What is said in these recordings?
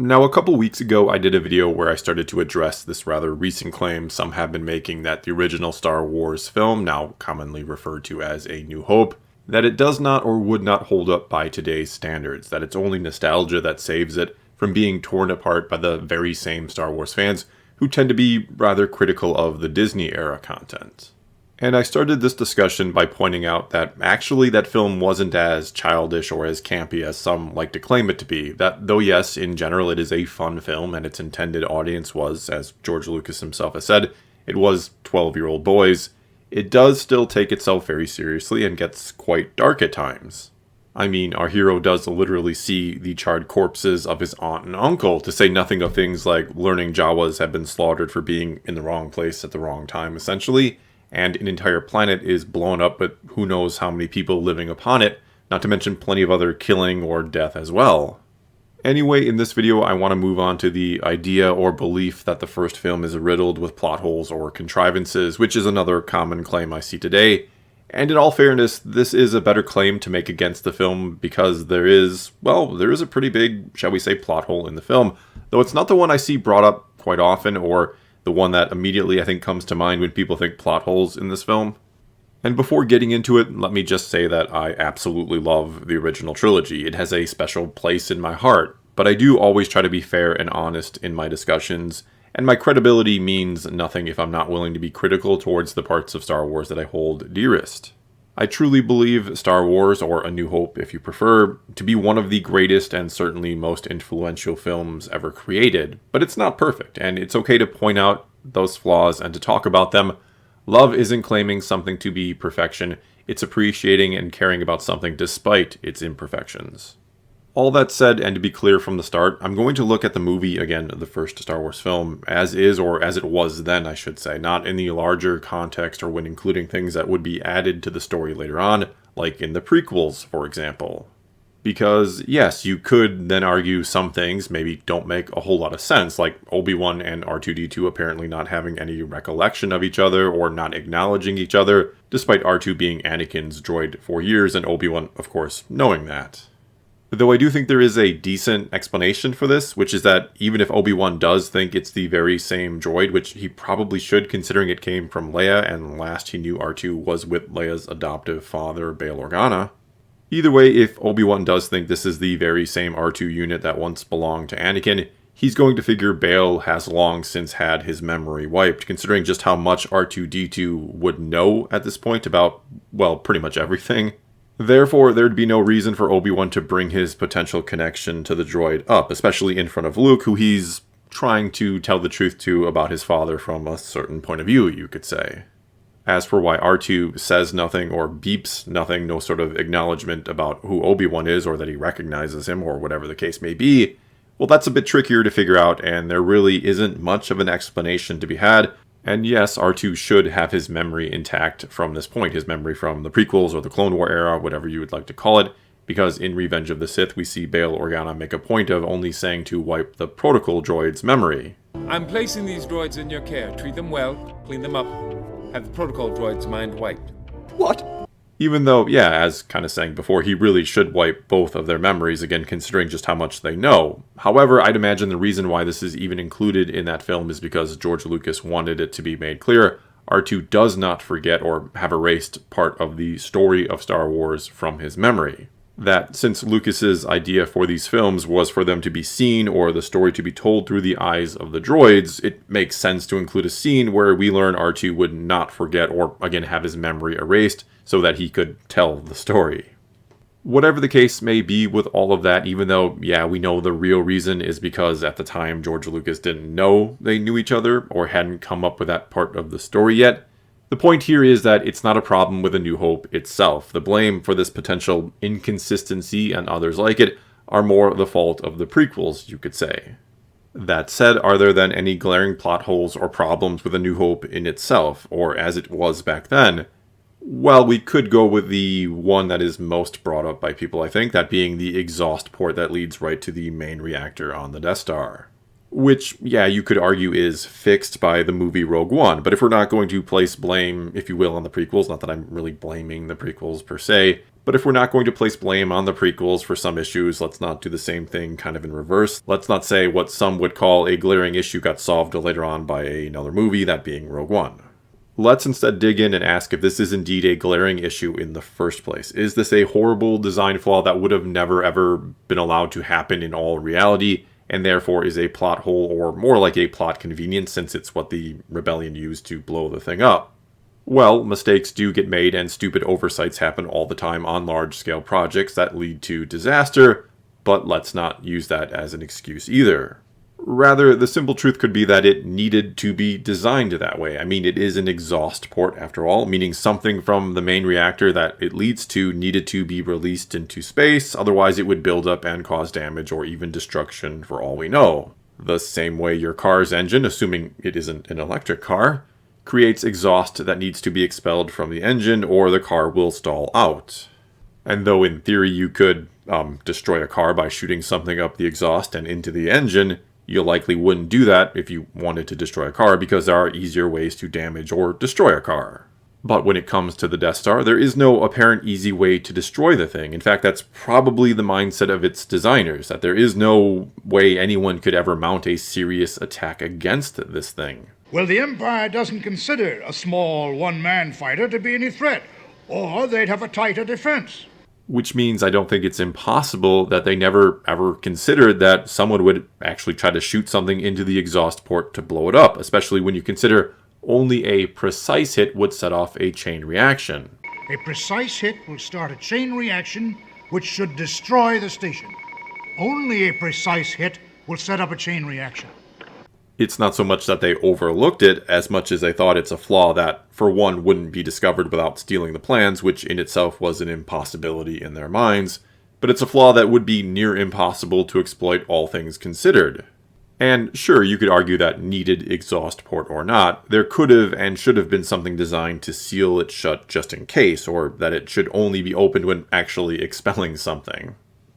Now, a couple weeks ago, I did a video where I started to address this rather recent claim some have been making that the original Star Wars film, now commonly referred to as A New Hope, that it does not or would not hold up by today's standards, that it's only nostalgia that saves it from being torn apart by the very same Star Wars fans who tend to be rather critical of the Disney era content. And I started this discussion by pointing out that actually that film wasn't as childish or as campy as some like to claim it to be. That though yes, in general it is a fun film and its intended audience was, as George Lucas himself has said, it was 12-year-old boys, it does still take itself very seriously and gets quite dark at times. I mean, our hero does literally see the charred corpses of his aunt and uncle, to say nothing of things like learning Jawas have been slaughtered for being in the wrong place at the wrong time, essentially, and an entire planet is blown up with who knows how many people living upon it, not to mention plenty of other killing or death as well. Anyway, in this video I want to move on to the idea or belief that the first film is riddled with plot holes or contrivances, which is another common claim I see today. And in all fairness, this is a better claim to make against the film because there is a pretty big, shall we say, plot hole in the film, though it's not the one I see brought up quite often or the one that immediately I think comes to mind when people think plot holes in this film. And before getting into it, let me just say that I absolutely love the original trilogy. It has a special place in my heart, but I do always try to be fair and honest in my discussions, and my credibility means nothing if I'm not willing to be critical towards the parts of Star Wars that I hold dearest. I truly believe Star Wars, or A New Hope if you prefer, to be one of the greatest and certainly most influential films ever created, but it's not perfect, and it's okay to point out those flaws and to talk about them. Love isn't claiming something to be perfection, it's appreciating and caring about something despite its imperfections. All that said, and to be clear from the start, I'm going to look at the movie, again, the first Star Wars film, as is, or as it was then, I should say, not in the larger context or when including things that would be added to the story later on, like in the prequels, for example. Because, yes, you could then argue some things maybe don't make a whole lot of sense, like Obi-Wan and R2-D2 apparently not having any recollection of each other or not acknowledging each other, despite R2 being Anakin's droid for years and Obi-Wan, of course, knowing that. Though I do think there is a decent explanation for this, which is that even if Obi-Wan does think it's the very same droid, which he probably should considering it came from Leia and last he knew R2 was with Leia's adoptive father, Bail Organa. Either way, if Obi-Wan does think this is the very same R2 unit that once belonged to Anakin, he's going to figure Bail has long since had his memory wiped, considering just how much R2-D2 would know at this point about, well, pretty much everything. Therefore, there'd be no reason for Obi-Wan to bring his potential connection to the droid up, especially in front of Luke, who he's trying to tell the truth to about his father from a certain point of view, you could say. As for why R2 says nothing or beeps nothing, no sort of acknowledgement about who Obi-Wan is or that he recognizes him or whatever the case may be, well, that's a bit trickier to figure out, and there really isn't much of an explanation to be had. And yes, R2 should have his memory intact from this point, his memory from the prequels or the Clone War era, whatever you would like to call it, because in Revenge of the Sith we see Bail Organa make a point of only saying to wipe the protocol droid's memory. I'm placing these droids in your care. Treat them well, clean them up, have the protocol droid's mind wiped. What? Even though, yeah, as kind of saying before, he really should wipe both of their memories, again, considering just how much they know. However, I'd imagine the reason why this is even included in that film is because George Lucas wanted it to be made clear R2 does not forget or have erased part of the story of Star Wars from his memory. That since Lucas's idea for these films was for them to be seen or the story to be told through the eyes of the droids, it makes sense to include a scene where we learn R2 would not forget or, again, have his memory erased so that he could tell the story. Whatever the case may be with all of that, even though, yeah, we know the real reason is because at the time George Lucas didn't know they knew each other or hadn't come up with that part of the story yet, the point here is that it's not a problem with A New Hope itself. The blame for this potential inconsistency and others like it are more the fault of the prequels, you could say. That said, are there then any glaring plot holes or problems with A New Hope in itself, or as it was back then? Well, we could go with the one that is most brought up by people, I think, that being the exhaust port that leads right to the main reactor on the Death Star. Which, yeah, you could argue is fixed by the movie Rogue One, but if we're not going to place blame, if you will, on the prequels, not that I'm really blaming the prequels per se, But if we're not going to place blame on the prequels for some issues, let's not do the same thing kind of in reverse. Let's not say what some would call a glaring issue got solved later on by another movie, that being Rogue One. Let's instead dig in and ask if this is indeed a glaring issue in the first place. Is this a horrible design flaw that would have never ever been allowed to happen in all reality, and therefore is a plot hole, or more like a plot convenience since it's what the rebellion used to blow the thing up? Well, mistakes do get made and stupid oversights happen all the time on large-scale projects that lead to disaster, but let's not use that as an excuse either. Rather, the simple truth could be that it needed to be designed that way. I mean, it is an exhaust port after all, meaning something from the main reactor that it leads to needed to be released into space, otherwise it would build up and cause damage or even destruction for all we know. The same way your car's engine, assuming it isn't an electric car, creates exhaust that needs to be expelled from the engine or the car will stall out. And though in theory you could destroy a car by shooting something up the exhaust and into the engine, you likely wouldn't do that if you wanted to destroy a car because there are easier ways to damage or destroy a car. But when it comes to the Death Star, there is no apparent easy way to destroy the thing. In fact, that's probably the mindset of its designers, that there is no way anyone could ever mount a serious attack against this thing. Well, the Empire doesn't consider a small one-man fighter to be any threat, or they'd have a tighter defense. Which means I don't think it's impossible that they never ever considered that someone would actually try to shoot something into the exhaust port to blow it up, especially when you consider only a precise hit would set off a chain reaction. A precise hit will start a chain reaction which should destroy the station. Only a precise hit will set up a chain reaction. It's not so much that they overlooked it as much as they thought it's a flaw that, for one, wouldn't be discovered without stealing the plans, which in itself was an impossibility in their minds, but it's a flaw that would be near impossible to exploit all things considered. And sure, you could argue that needed exhaust port or not, there could have and should have been something designed to seal it shut just in case, or that it should only be opened when actually expelling something.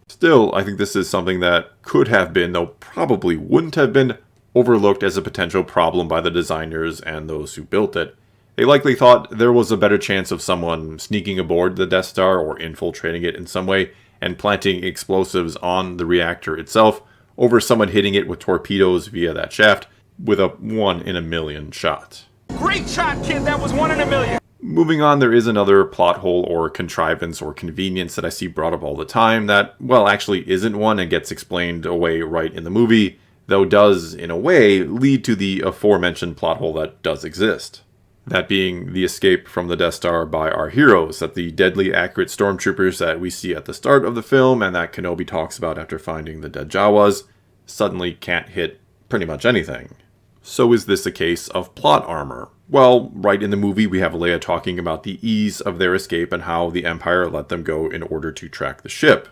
Still, I think this is something that could have been, though probably wouldn't have been, overlooked as a potential problem by the designers and those who built it. They likely thought there was a better chance of someone sneaking aboard the Death Star or infiltrating it in some way and planting explosives on the reactor itself over someone hitting it with torpedoes via that shaft with a 1 in a million shot. Great shot, kid! That was 1 in a million! Moving on, there is another plot hole or contrivance or convenience that I see brought up all the time that, well, actually isn't one and gets explained away right in the movie, though does, in a way, lead to the aforementioned plot hole that does exist. That being the escape from the Death Star by our heroes, that the deadly accurate stormtroopers that we see at the start of the film and that Kenobi talks about after finding the dead Jawas suddenly can't hit pretty much anything. So is this a case of plot armor? Well, right in the movie we have Leia talking about the ease of their escape and how the Empire let them go in order to track the ship.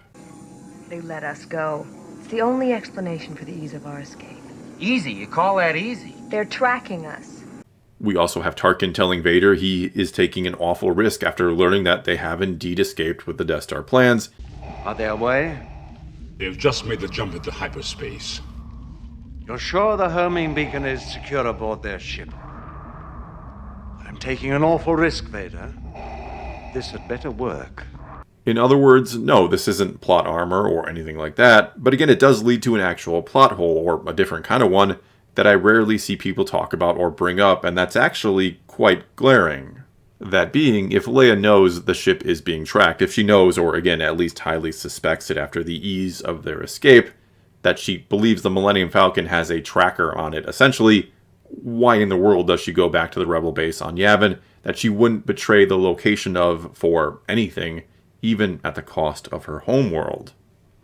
They let us go. It's the only explanation for the ease of our escape. Easy? You call that easy? They're tracking us. We also have Tarkin telling Vader he is taking an awful risk after learning that they have indeed escaped with the Death Star plans. Are they away? They've just made the jump into hyperspace. You're sure the homing beacon is secure aboard their ship? I'm taking an awful risk, Vader. This had better work. In other words, no, this isn't plot armor or anything like that, but again, it does lead to an actual plot hole, or a different kind of one, that I rarely see people talk about or bring up, and that's actually quite glaring. That being, if Leia knows the ship is being tracked, if she knows, or again, at least highly suspects it after the ease of their escape, that she believes the Millennium Falcon has a tracker on it, essentially, why in the world does she go back to the Rebel base on Yavin that she wouldn't betray the location of for anything, even at the cost of her homeworld?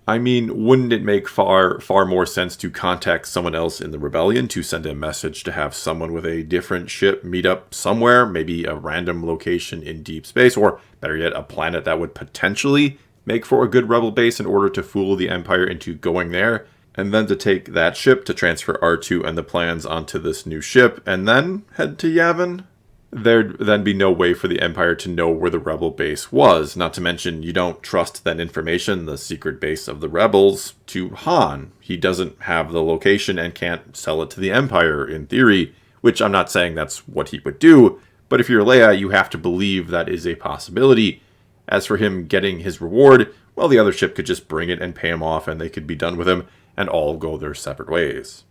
I mean, wouldn't it make far more sense to contact someone else in the rebellion to send a message to have someone with a different ship meet up somewhere, maybe a random location in deep space, or better yet, a planet that would potentially make for a good rebel base in order to fool the Empire into going there, and then to take that ship to transfer R2 and the plans onto this new ship, and then head to Yavin? There'd then be no way for the Empire to know where the Rebel base was, not to mention you don't trust that information, the secret base of the Rebels, to Han. He doesn't have the location and can't sell it to the Empire, in theory, which I'm not saying that's what he would do, but if you're Leia, you have to believe that is a possibility, As for him getting his reward, well, the other ship could just bring it and pay him off and they could be done with him and all go their separate ways.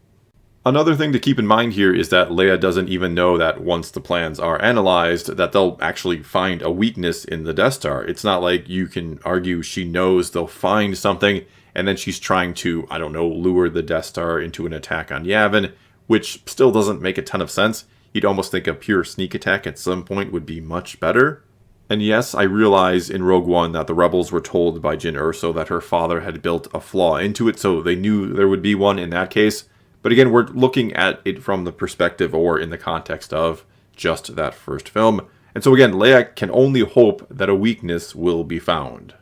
Another thing to keep in mind here is that Leia doesn't even know that once the plans are analyzed, that they'll actually find a weakness in the Death Star. It's not like you can argue she knows they'll find something and then she's trying to, I don't know, lure the Death Star into an attack on Yavin, which still doesn't make a ton of sense. You'd almost think a pure sneak attack at some point would be much better. And yes, I realize in Rogue One that the rebels were told by Jyn Erso that her father had built a flaw into it, so they knew there would be one in that case. But again, we're looking at it from the perspective or in the context of just that first film. And so again, Leia can only hope that a weakness will be found.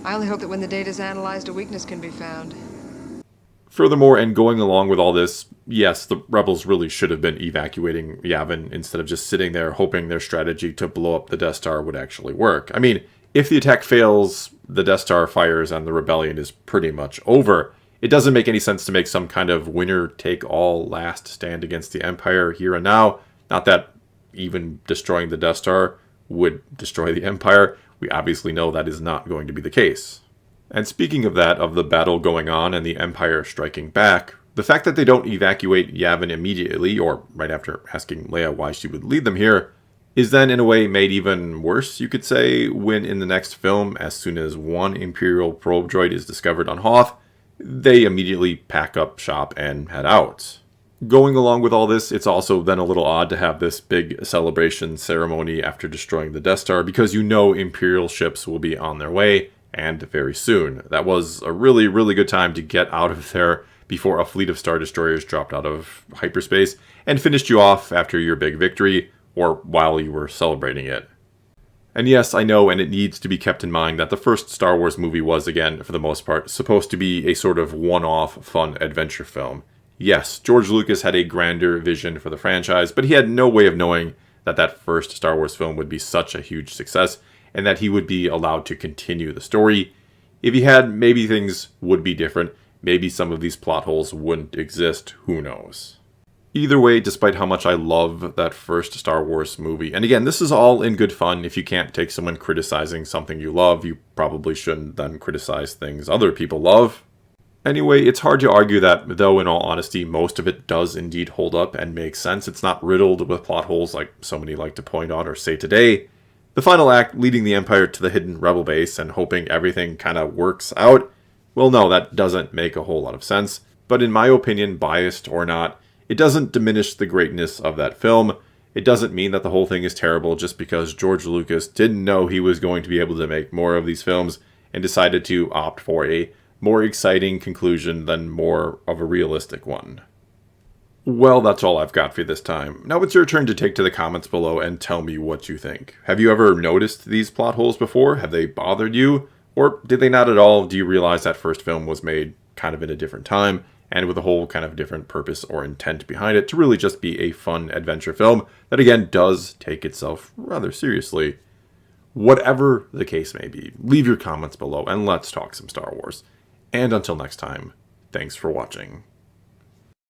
I only hope that when the data's analyzed, a weakness can be found. Furthermore, and going along with all this, yes, the rebels really should have been evacuating Yavin instead of just sitting there hoping their strategy to blow up the Death Star would actually work. I mean, if the attack fails, the Death Star fires and the rebellion is pretty much over. It doesn't make any sense to make some kind of winner-take-all last stand against the Empire here and now. Not that even destroying the Death Star would destroy the Empire. We obviously know that is not going to be the case. And speaking of that, of the battle going on and the Empire striking back, the fact that they don't evacuate Yavin immediately, or right after asking Leia why she would lead them here, is then in a way made even worse, you could say, when in the next film, as soon as one Imperial probe droid is discovered on Hoth, they immediately pack up shop and head out. Going along with all this, it's also then a little odd to have this big celebration ceremony after destroying the Death Star, because you know Imperial ships will be on their way, and very soon. That was a really, really good time to get out of there before a fleet of Star Destroyers dropped out of hyperspace and finished you off after your big victory, or while you were celebrating it. And yes, I know, and it needs to be kept in mind that the first Star Wars movie was, again, for the most part, supposed to be a sort of one-off fun adventure film. Yes, George Lucas had a grander vision for the franchise, but he had no way of knowing that that first Star Wars film would be such a huge success, and that he would be allowed to continue the story. If he had, maybe things would be different. Maybe some of these plot holes wouldn't exist. Who knows? Either way, despite how much I love that first Star Wars movie, and again, this is all in good fun. If you can't take someone criticizing something you love, you probably shouldn't then criticize things other people love. Anyway, it's hard to argue that, though in all honesty, most of it does indeed hold up and make sense. It's not riddled with plot holes like so many like to point out or say today. The final act, leading the Empire to the hidden rebel base and hoping everything kind of works out, well, no, that doesn't make a whole lot of sense. But in my opinion, biased or not, it doesn't diminish the greatness of that film. It doesn't mean that the whole thing is terrible just because George Lucas didn't know he was going to be able to make more of these films and decided to opt for a more exciting conclusion than more of a realistic one. Well, that's all I've got for you this time. Now it's your turn to take to the comments below and tell me what you think. Have you ever noticed these plot holes before? Have they bothered you? Or did they not at all? Do you realize that first film was made kind of in a different time and with a whole kind of different purpose or intent behind it to really just be a fun adventure film that again does take itself rather seriously? Whatever the case may be, leave your comments below and let's talk some Star Wars. And until next time, thanks for watching.